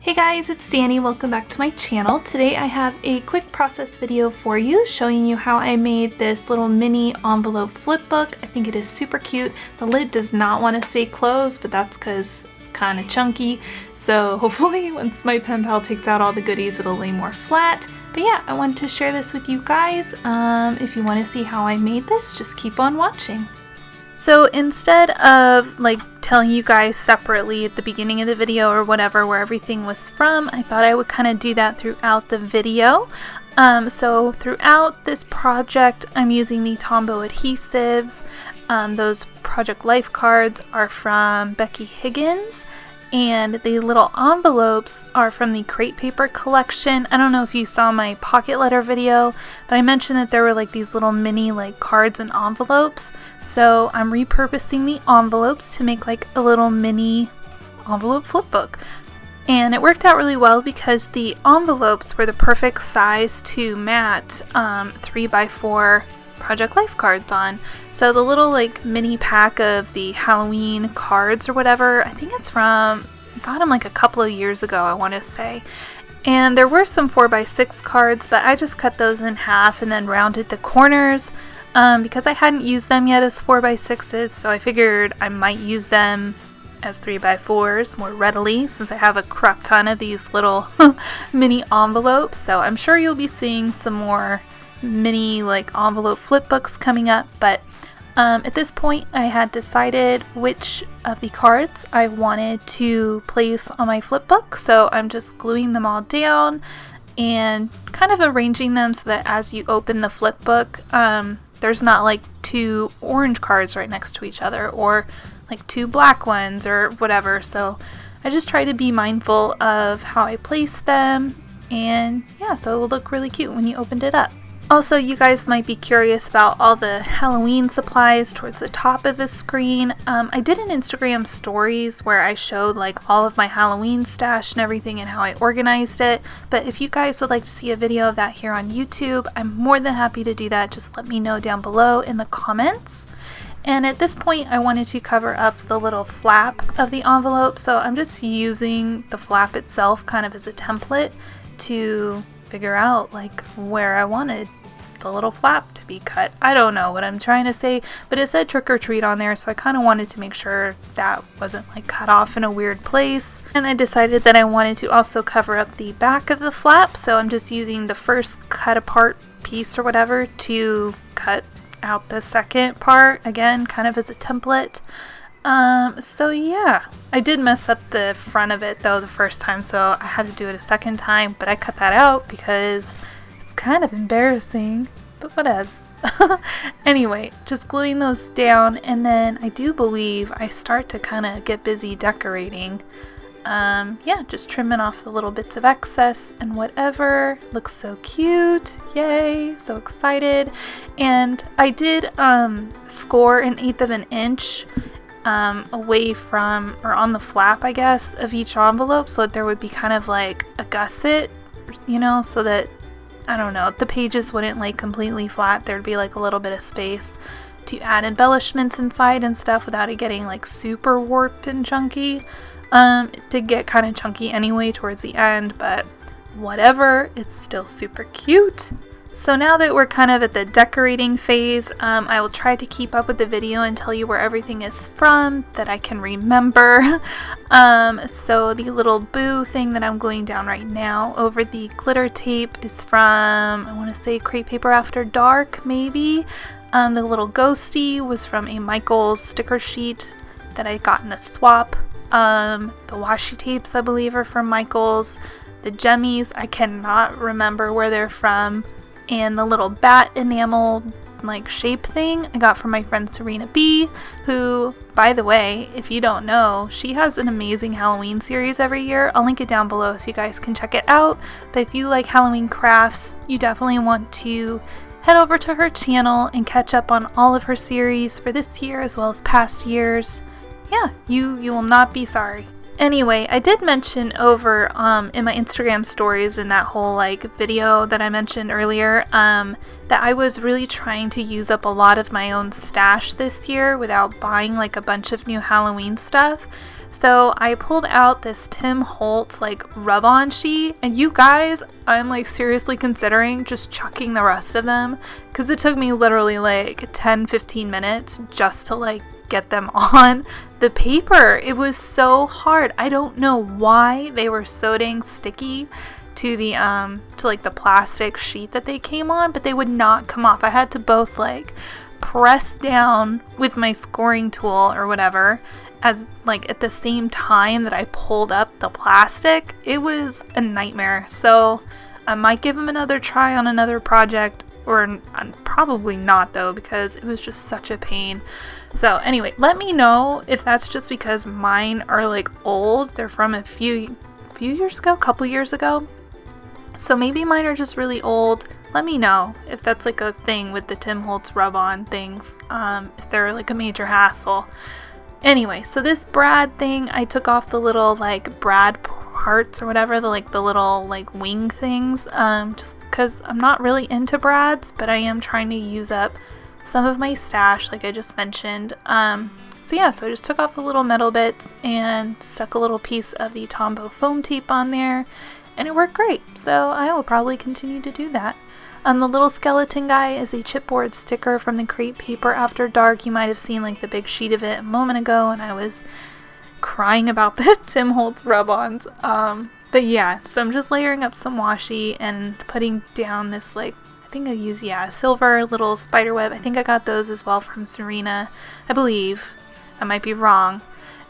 Hey guys, it's Danny. Welcome back to my channel. Today I have a quick process video for you showing you how I made this little mini envelope flip book. I think it is super cute. The lid does not want to stay closed, but that's because it's kind of chunky. So hopefully once my pen pal takes out all the goodies, it'll lay more flat. But yeah, I wanted to share this with you guys. If you want to see how I made this, just keep on watching. So instead of telling you guys separately at the beginning of the video or whatever where everything was from, I thought I would kind of do that throughout the video. So throughout this project, I'm using the Tombow adhesives. Those Project Life cards are from Becky Higgins, and the little envelopes are from the CRAFTY collection. I don't know if you saw my pocket letter video, but I mentioned that there were these little mini cards and envelopes. So I'm repurposing the envelopes to make a little mini envelope flip book. And it worked out really well because the envelopes were the perfect size to mat 3x4 Project Life cards on. So the little mini pack of the Halloween cards or whatever, I think it's from, I got them a couple of years ago, I want to say. And there were some 4x6 cards, but I just cut those in half and then rounded the corners because I hadn't used them yet as 4x6s, so I figured I might use them as 3x4s more readily since I have a crap ton of these little mini envelopes. So I'm sure you'll be seeing some more mini envelope flip books coming up, but at this point I had decided which of the cards I wanted to place on my flip book, so I'm just gluing them all down and kind of arranging them so that as you open the flip book, there's not two orange cards right next to each other or two black ones or whatever. So I just try to be mindful of how I place them, and yeah, so it will look really cute when you opened it up. Also, you guys might be curious about all the Halloween supplies towards the top of the screen. I did an Instagram stories where I showed all of my Halloween stash and everything and how I organized it. But if you guys would like to see a video of that here on YouTube, I'm more than happy to do that. Just let me know down below in the comments. And at this point, I wanted to cover up the little flap of the envelope. So I'm just using the flap itself kind of as a template to figure out where I wanted the little flap to be cut. I don't know what I'm trying to say, but it said trick or treat on there, so I kind of wanted to make sure that wasn't cut off in a weird place. And I decided that I wanted to also cover up the back of the flap, so I'm just using the first cut apart piece or whatever to cut out the second part, again kind of as a template. So yeah, I did mess up the front of it though the first time, so I had to do it a second time, but I cut that out because it's kind of embarrassing, but whatevs. Anyway, just gluing those down, and then I do believe I start to kind of get busy decorating. Yeah, just trimming off the little bits of excess and whatever. Looks so cute. Yay, so excited. And I did score 1/8 of an inch away from, or on the flap I guess, of each envelope, so that there would be kind of a gusset, so that, I don't know, the pages wouldn't lay completely flat. There'd be a little bit of space to add embellishments inside and stuff without it getting super warped and chunky. It did get kind of chunky anyway towards the end, but whatever, it's still super cute. So now that we're kind of at the decorating phase, I will try to keep up with the video and tell you where everything is from that I can remember. So the little boo thing that I'm gluing down right now over the glitter tape is from, I want to say CRAFTY After Dark, maybe. The little ghosty was from a Michaels sticker sheet that I got in a swap. The washi tapes, I believe, are from Michaels. The gemmies, I cannot remember where they're from. And the little bat enamel shape thing I got from my friend Serena B, who, by the way, if you don't know, she has an amazing Halloween series every year. I'll link it down below so you guys can check it out. But if you like Halloween crafts, you definitely want to head over to her channel and catch up on all of her series for this year as well as past years. Yeah, you will not be sorry. Anyway, I did mention over in my Instagram stories in that whole video that I mentioned earlier that I was really trying to use up a lot of my own stash this year without buying a bunch of new Halloween stuff. So I pulled out this Tim Holtz like rub-on sheet, and you guys, I'm like seriously considering just chucking the rest of them, because it took me literally like 10-15 minutes just to like get them on the paper. It was so hard. I don't know why they were so dang sticky to the to like the plastic sheet that they came on, but they would not come off. I had to both like press down with my scoring tool or whatever as like at the same time that I pulled up the plastic. It was a nightmare. So I might give them another try on another project, or probably not though, because it was just such a pain. So anyway, let me know if that's just because mine are like old. They're from a few years ago, couple years ago. So maybe mine are just really old. Let me know if that's like a thing with the Tim Holtz rub-on things, if they're like a major hassle. Anyway, so this brad thing, I took off the little like brad parts or whatever, the little like wing things, just because I'm not really into brads, but I am trying to use up some of my stash like I just mentioned. So yeah, so I just took off the little metal bits and stuck a little piece of the Tombow foam tape on there, and it worked great. So I will probably continue to do that. The little skeleton guy is a chipboard sticker from the Crate Paper After Dark. You might have seen like the big sheet of it a moment ago, and I was crying about the Tim Holtz rub-ons. But yeah, so I'm just layering up some washi and putting down this like, I think I use, a silver little spider web. I think I got those as well from Serena, I believe. I might be wrong.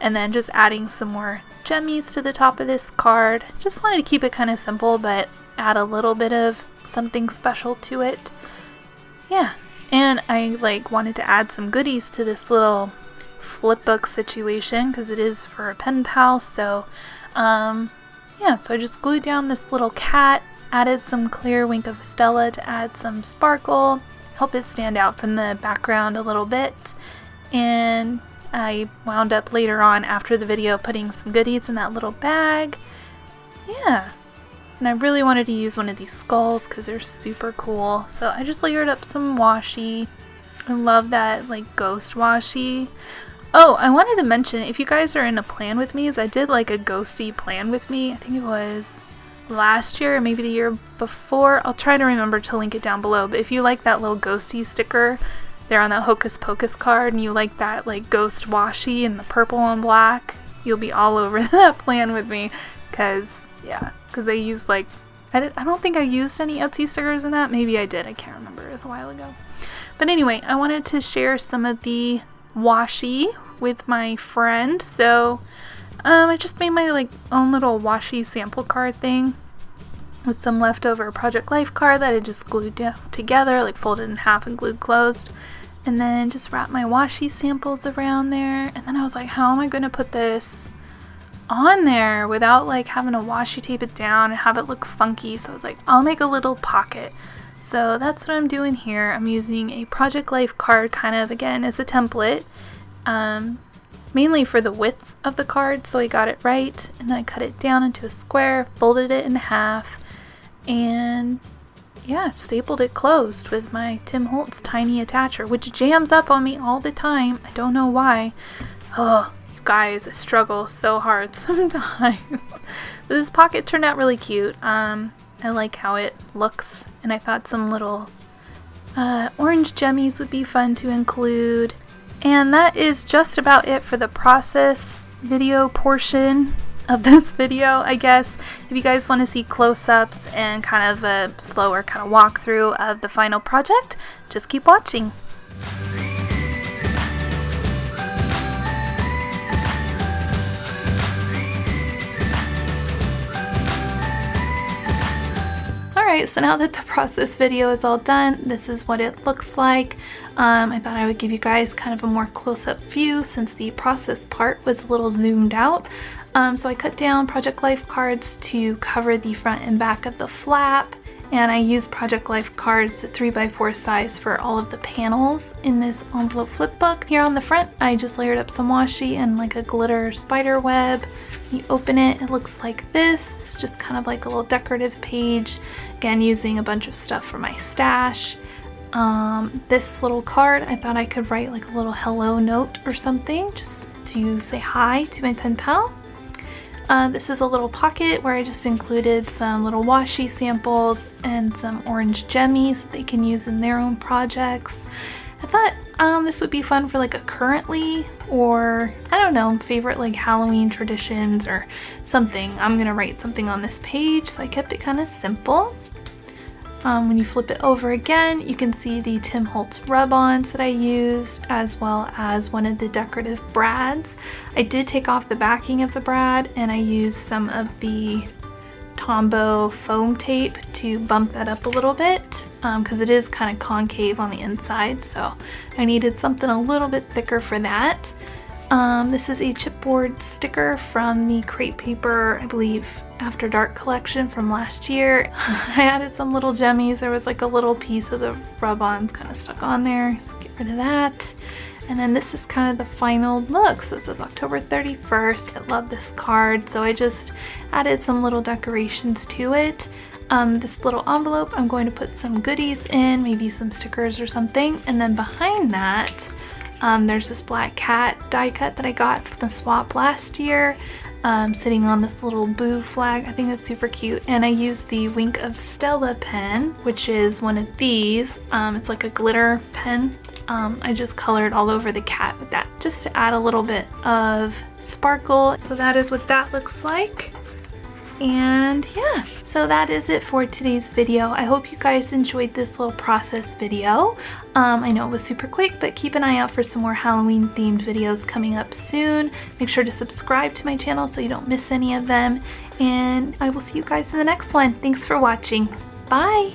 And then just adding some more gemmies to the top of this card. Just wanted to keep it kind of simple, but add a little bit of something special to it. Yeah, and I like wanted to add some goodies to this little flip book situation because it is for a pen pal. So yeah, so I just glued down this little cat, added some clear Wink of Stella to add some sparkle, help it stand out from the background a little bit, and I wound up later on after the video putting some goodies in that little bag. Yeah, and I really wanted to use one of these skulls because they're super cool. So I just layered up some washi. I love that like ghost washi. Oh, I wanted to mention, if you guys are in a plan with me, is I did like a ghosty plan with me. I think it was last year or maybe the year before. I'll try to remember to link it down below. But if you like that little ghosty sticker there on that Hocus Pocus card, and you like that like ghost washi in the purple and black, you'll be all over that plan with me. Because I used like, I don't think I used any Etsy stickers in that. Maybe I did, I can't remember, it was a while ago. But anyway, I wanted to share some of the washi with my friend. So I just made my like own little washi sample card thing with some leftover Project Life card that I just glued together, like folded in half and glued closed, and then just wrapped my washi samples around there. And then I was like, how am I going to put this on there without like having to washi tape it down and have it look funky? So I was like, I'll make a little pocket. So that's what I'm doing here. I'm using a Project Life card kind of again as a template, mainly for the width of the card, so I got it right, and then I cut it down into a square, folded it in half, and yeah, stapled it closed with my Tim Holtz tiny attacher, which jams up on me all the time. I don't know why. Oh, you guys, I struggle so hard sometimes. This pocket turned out really cute. I like how it looks, and I thought some little orange gemmies would be fun to include. And that is just about it for the process video portion of this video, I guess. If you guys want to see close-ups and kind of a slower kind of walkthrough of the final project, just keep watching. Alright, so now that the process video is all done, this is what it looks like. I thought I would give you guys kind of a more close-up view since the process part was a little zoomed out. So I cut down Project Life cards to cover the front and back of the flap, and I used Project Life cards 3x4 size for all of the panels in this envelope flip book. Here on the front, I just layered up some washi and like a glitter spider web. You open it, it looks like this. It's just kind of like a little decorative page. Again, using a bunch of stuff from my stash. This little card, I thought I could write like a little hello note or something just to say hi to my pen pal. This is a little pocket where I just included some little washi samples and some orange gemmies that they can use in their own projects. I thought this would be fun for like a currently, or I don't know, favorite like Halloween traditions or something. I'm gonna write something on this page, so I kept it kind of simple. When you flip it over again, you can see the Tim Holtz rub-ons that I used, as well as one of the decorative brads. I did take off the backing of the brad, and I used some of the Tombow foam tape to bump that up a little bit, because it is kind of concave on the inside, so I needed something a little bit thicker for that. This is a chipboard sticker from the CRAFTY, I believe, After Dark collection from last year. I added some little gemmies. There was like a little piece of the rub-ons kind of stuck on there, so get rid of that. And then this is kind of the final look. So this is October 31st. I love this card, so I just added some little decorations to it. This little envelope, I'm going to put some goodies in, maybe some stickers or something. And then behind that, there's this black cat die cut that I got from the swap last year, sitting on this little boo flag. I think that's super cute. And I used the Wink of Stella pen, which is one of these. It's like a glitter pen. I just colored all over the cat with that, just to add a little bit of sparkle. So that is what that looks like. And yeah, so that is it for today's video. I hope you guys enjoyed this little process video. I know it was super quick, but keep an eye out for some more Halloween themed videos coming up soon. Make sure to subscribe to my channel so you don't miss any of them. And I will see you guys in the next one. Thanks for watching. Bye!